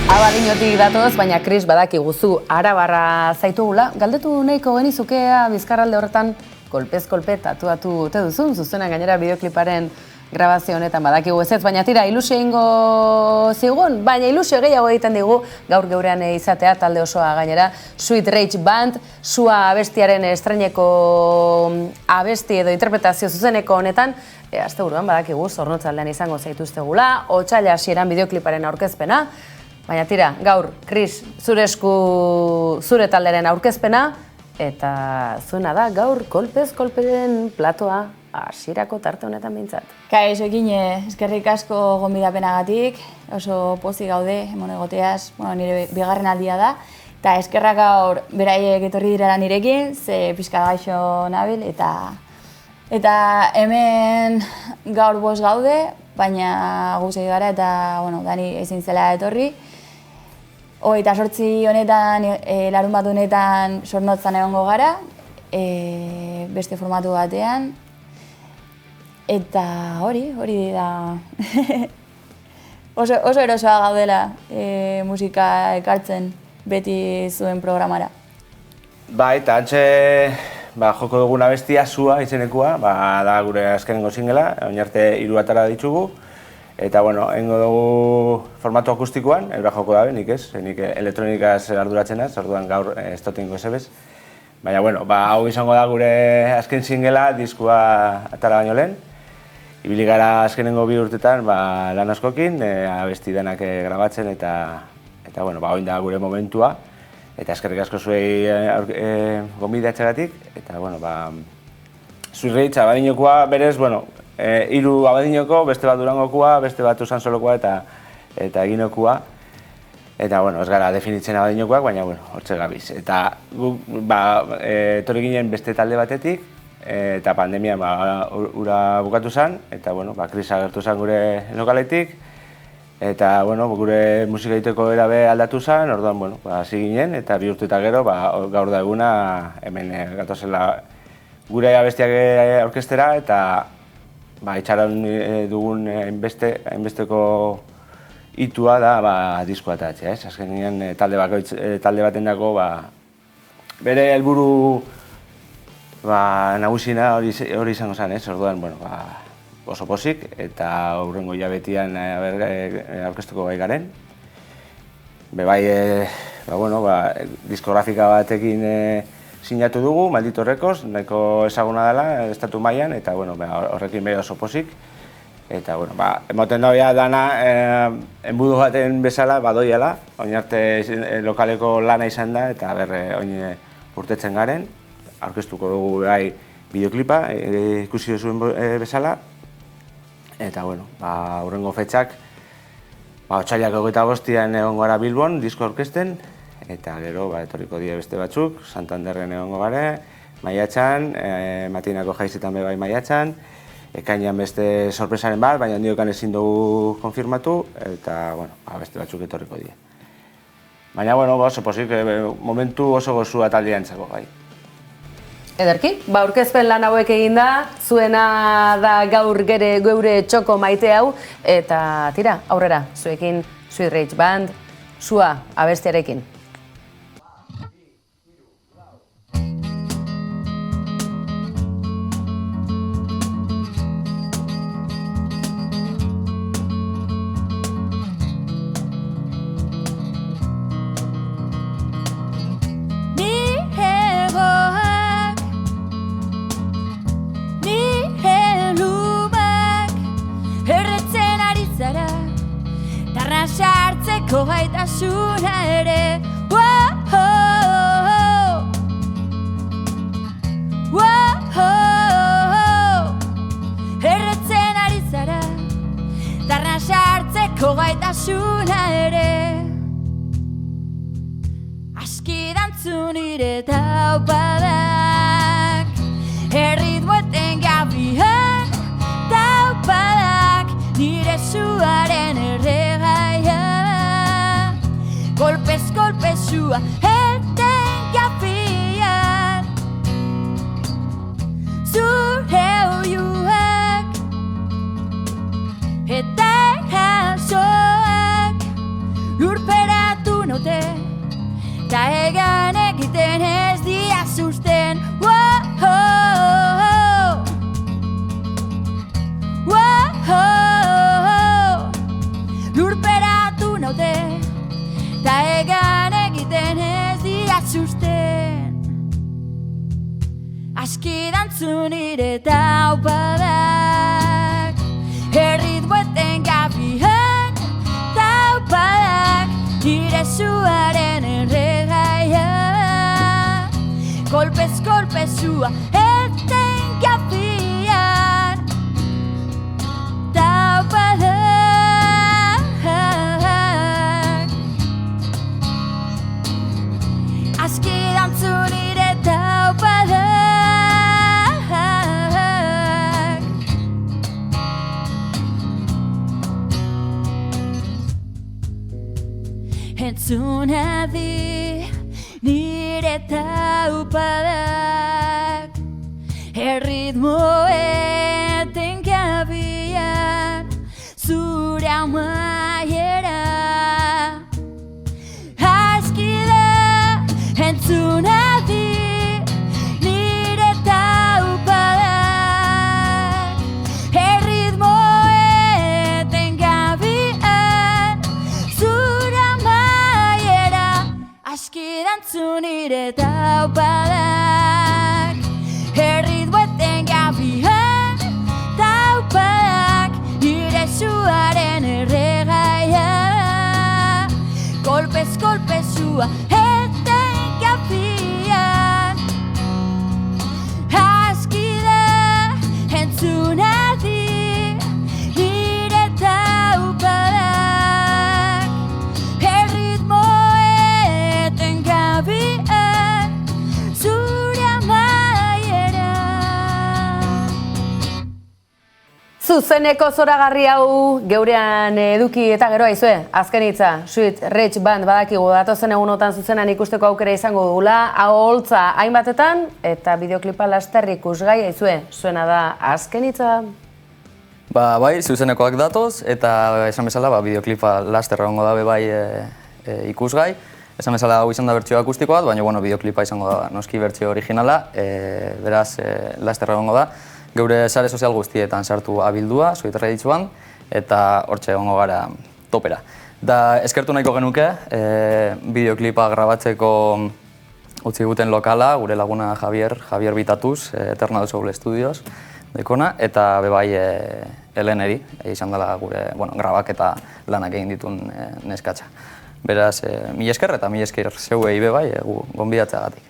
Abadiñotik datoz, baina Kris badakigu zu arabarra zaitugula. Galdetu nahiko genizukea Bizkarralde horretan kolpez-kolpe tatuatu ote duzun, zuzena gainera bideokliparen grabazio honetan badakigu ez, baina tira, ilusio egingo zigun, baina ilusio gehiago egiten digu gaur geurean izatea talde osoa gainera, Sweet Rage Band, Sua abestiaren estreineko abesti edo interpretazio zuzeneko honetan, asteburuan badakigu Zornotzaldean izango zaituztegula, otsaila hasieran bideokliparen aurkezpena, baina tira, gaur, Kris, zure esku zure talderen aurkezpena, eta zuena da gaur kolpez-kolperen platoa hasierako tarte honetan behintzat. Kaixo ekin, eskerrik asko gonbidapenagatik, oso pozik gaude, hemen egoteaz, nire bigarren aldia da, eta eskerrak gaur beraiek etorri direla nirekin, ze pixka gaixo nabil, eta hemen gaur bost gaude, baina guzti gara eta Dani ezin zela etorri. Hogeita 8 honetan, larun bat honetan Zornotzan egongo gara, beste formatu batean, eta hori da oso erosoa gaudela musika ekartzen beti zuen programara. Eta antxe joko dugun abestia Sua izenekua, da gure azkenengo singela, orain arte 3 atara ditugu. Eta, egingo dugu formatu akustikoan, elbra joko dabe, nik ez, nik elektronikaz arduratzen az, orduan gaur ez dut ingo esebez. Baina, hau izango da gure azken singela, diskua atara baino lehen. Ibili gara azkenengo 2 urtetan lan askokin, abesti denak grabatzen eta oin da gure momentua. Eta eskerrik asko zuei gonbidatzeagatik, eta, Sweet Rage Abadiñokoa berez, 3 Abadiñoko, beste bat Durangokoa, beste bat Usansolokoa eta Eginokoa. Eta, ez gara definitzen Abadiñokoak, baina, hortxe gabiz. Eta, etorri ginen beste talde batetik, eta pandemia ura bukatu zen, eta, Kris agertu zen gure lokaletik, eta, gure musika egiteko erabe aldatu zen, orduan, hasi ginen, eta 2 urte eta gero, gaur da eguna hemen gatozela gure abestiak aurkeztera, eta itxaron dugun hainbesteko hitua da diskoa atatzea, ez? Azken ginen talde baten dago bere helburu nagusina hori izango zen, ez? Orduan, oso pozik, eta hurrengo hilabetian aurkeztuko gai garen. Bai, diskografika batekin sinatu dugu, Maldito Records, nahiko ezaguna dela, estatu mailan, eta horrekin behi oso pozik. Eta, emoten dagoia dana, enbudu baten bezala, badoiala, oin arte lokaleko lana izan da, eta oin urtetzen garen. Aurkeztuko dugu bai bideoklipa, ikusi duzuen bezala. Eta, hurrengo fetxak, otsailak 25an egongo gara Bilbon, disko aurkezten, eta gero etorriko dira beste batzuk, Santanderren egongo gare, maiatxan, Matinako jaizetan bai maiatxan, ekainean beste sorpresaren bat, baina handiokan ezin dugu konfirmatu, eta beste batzuk etorriko dira. Baina, oso pozik, momentu oso gozua taldean entzako gai. Ederki, aurkezpen lan hauek egin da, zuena da gaur geure txoko maite hau, eta tira, aurrera, zuekin Sweet Rage Band, Sua abestiarekin. Sartzeko gaitasuna ere, erretzen ari zara, tarra sartzeko gaitasuna ere, aski dantzu nire taupadak, erritmoeten gabiak, taupadak, nire zuaren erregaia. Golpez, golpez, Sua, eten gabiak, zure oiuak, eta jasoak, lurpera ta egan egiten ez diazuzten. Lurperatu naute, ta egan egiten ez diazuzten. Aski dantzu nire taupadak, erritmoeten gabiak, taupadak, nire zuaren erregaia. Kolpez kolpe zua eten gabiak, taupadak. Aski dantzu nire taupadak, entzun adi nire taupadak, erritmoeten gabian zure amaiera. Aski da entzun adi nire taupadak, erritmoeten gabian zure amaiera. Aski dantzu nire taupadak, erritmoeten gabian taupadak, nire zuaren erregaia. Kolpez kolpe zua eten gabian, aski da entzun adi nire taupadak, erritmoeten gabian zure amaiera. Zuzeneko zoragarri hau geurean eduki eta gero aizue, azken hitza, Sweet Rage Band badakigu datozen egunotan zuzenan ikusteko aukera izango dugula, aholtza hainbatetan, eta bideoklipa laster ikusgai aizue, zuena da azken hitza. Bai, zuzenekoak datoz, eta esan bezala bideoklipa laster egongo da bai ikusgai. Esan bezala hau izan da bertsio akustikoa, baina bideoklipa izango da noski bertsio originala, beraz laster egongo da. Geure sare sozial guztietan sartu abildua, Sweet Rage Band, eta hortxe egongo gara topera. Da eskertu nahiko genuke, bideoklipa grabatzeko utzi guten lokala, gure laguna Javier Bitatuz, Eternal Soul Studios, dekona, eta bebai Heleneri, izan dela gure grabak eta lanak egin ditun neskatxa. Beraz, mila esker eta mila esker zeuei bebai gonbidatzeagatik.